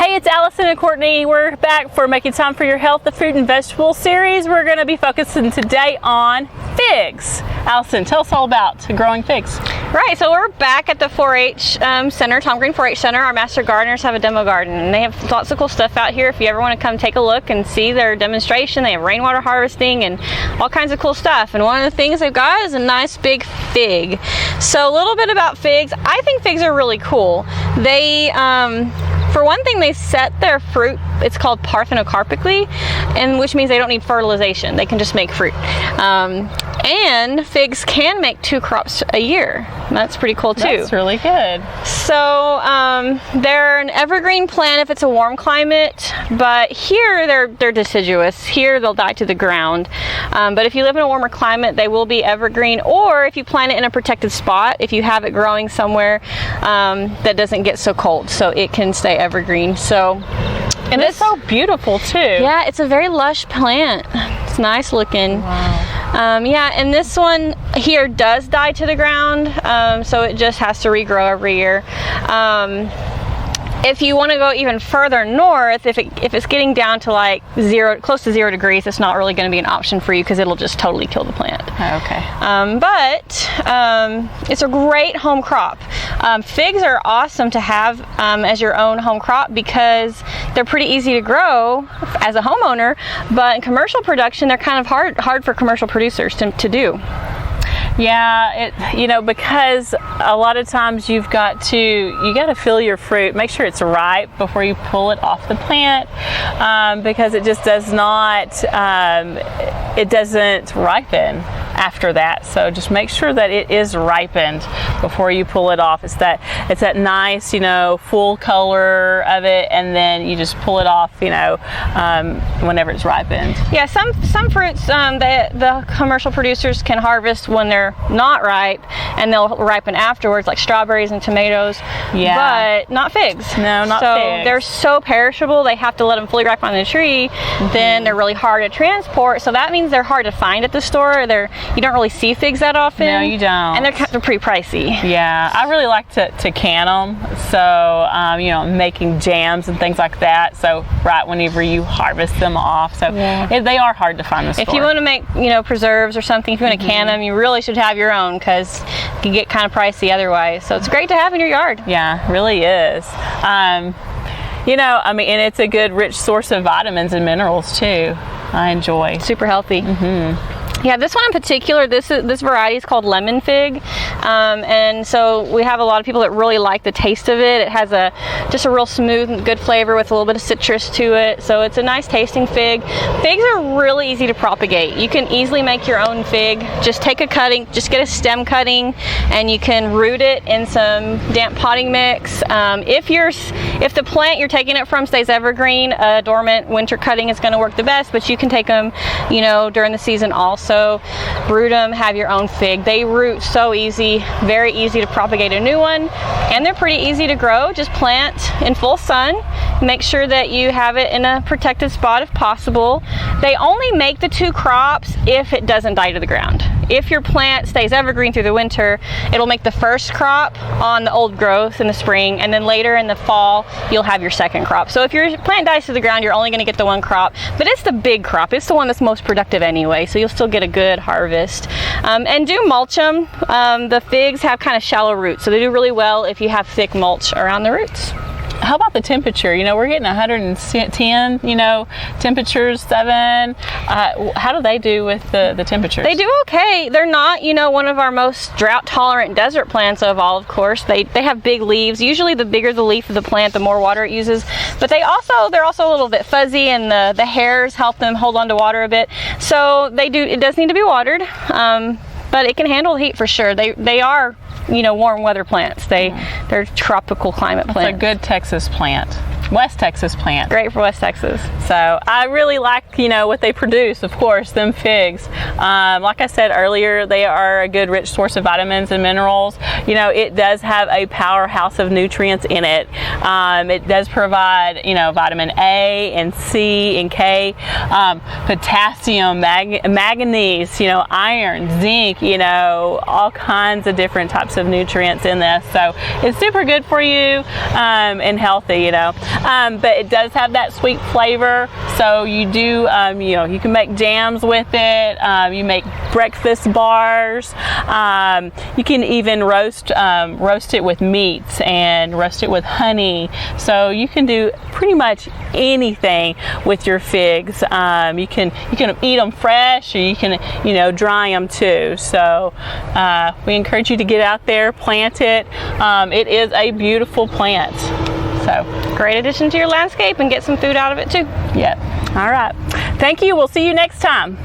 Hey, it's Allison and Courtney. We're back for Making Time for Your Health, the fruit and vegetable series. We're going to be focusing today on figs. Allison, tell us all about growing figs. Right, so we're back at the 4-H Center, Tom Green 4-H Center. Our master gardeners have a demo garden, and they have lots of cool stuff out here. If you ever want to come take a look and see their demonstration, they have rainwater harvesting and all kinds of cool stuff. And one of the things they've got is a nice big fig. So a little bit about figs. I think figs are really cool. They, for one thing, they set their fruit, it's called parthenocarpically, and which means they don't need fertilization. They can just make fruit. And figs can make 2 crops a year. That's pretty cool too. That's really good. So they're an evergreen plant if it's a warm climate, but here they're deciduous. Here they'll die to the ground. But if you live in a warmer climate, they will be evergreen, or if you plant it in a protected spot, if you have it growing somewhere that doesn't get so cold, so it can stay evergreen. So, and it's so beautiful too. Yeah, it's a very lush plant. It's nice looking. Wow. Yeah, and this one here does die to the ground, so it just has to regrow every year. If you want to go even further north, if it's getting down to like close to 0 degrees, it's not really going to be an option for you because it'll just totally kill the plant. Okay. But it's a great home crop. Figs are awesome to have as your own home crop because they're pretty easy to grow as a homeowner, but in commercial production, they're kind of hard for commercial producers to do. Yeah, because a lot of times you got to feel your fruit, make sure it's ripe before you pull it off the plant, because it just doesn't ripen after that. So just make sure that it is ripened before you pull it off. It's that nice, full color of it, and then you just pull it off, whenever it's ripened. Yeah, some fruits the commercial producers can harvest when they're not ripe, and they'll ripen afterwards, like strawberries and tomatoes. Yeah. But not figs. No, not so figs. They're so perishable, they have to let them fully ripe on the tree. Mm-hmm. Then they're really hard to transport, so that means they're hard to find at the store. You don't really see figs that often. No, you don't. And they're pretty pricey. Yeah, I really like to can them. So, making jams and things like that. So right whenever you harvest them off. So they are hard to find in the store. If you want to make, preserves or something, if you want to can them, you really should have your own because it can get kind of pricey otherwise. So it's great to have in your yard. Yeah, it really is. And it's a good rich source of vitamins and minerals too. I enjoy. Super healthy. Mm-hmm. Yeah, this one in particular, this variety is called lemon fig, and so we have a lot of people that really like the taste of it. It has just a real smooth and good flavor with a little bit of citrus to it, so it's a nice tasting fig. Figs are really easy to propagate. You can easily make your own fig. Just take a cutting, just get a stem cutting, and you can root it in some damp potting mix. If the plant you're taking it from stays evergreen, a dormant winter cutting is going to work the best, but you can take them, during the season also. Root them, have your own fig. They root so easy, very easy to propagate a new one, and they're pretty easy to grow. Just plant in full sun. Make sure that you have it in a protected spot if possible. They only make the 2 crops if it doesn't die to the ground. If your plant stays evergreen through the winter, it'll make the first crop on the old growth in the spring, and then later in the fall, you'll have your second crop. So if your plant dies to the ground, you're only going to get the 1 crop, but it's the big crop. It's the one that's most productive anyway, so you'll still get a good harvest. And do mulch them. The figs have kind of shallow roots, so they do really well if you have thick mulch around the roots. How about the temperature? We're getting 110, temperatures 7. How do they do with the temperatures? They do okay. They're not, one of our most drought tolerant desert plants of all, of course. They have big leaves. Usually the bigger the leaf of the plant, the more water it uses. But they're also a little bit fuzzy, and the hairs help them hold on to water a bit. So it does need to be watered. But it can handle the heat for sure. They are, warm weather plants. They're tropical climate plants. It's a good Texas plant. West Texas plant. Great for West Texas. So I really like, what they produce, of course, them figs. Like I said earlier, they are a good rich source of vitamins and minerals. It does have a powerhouse of nutrients in it. It does provide, vitamin A and C and K, potassium, manganese, iron, zinc, all kinds of different types of nutrients in this. So it's super good for you and healthy, but it does have that sweet flavor. So you do, you know, you can make jams with it. You make breakfast bars. You can even roast it with meats and roast it with honey. So you can do pretty much anything with your figs. You can eat them fresh, or you can, you know, dry them too. So we encourage you to get out there, plant it. It is a beautiful plant. So Great addition to your landscape, and get some food out of it too. yep. All right. Thank you. We'll see you next time.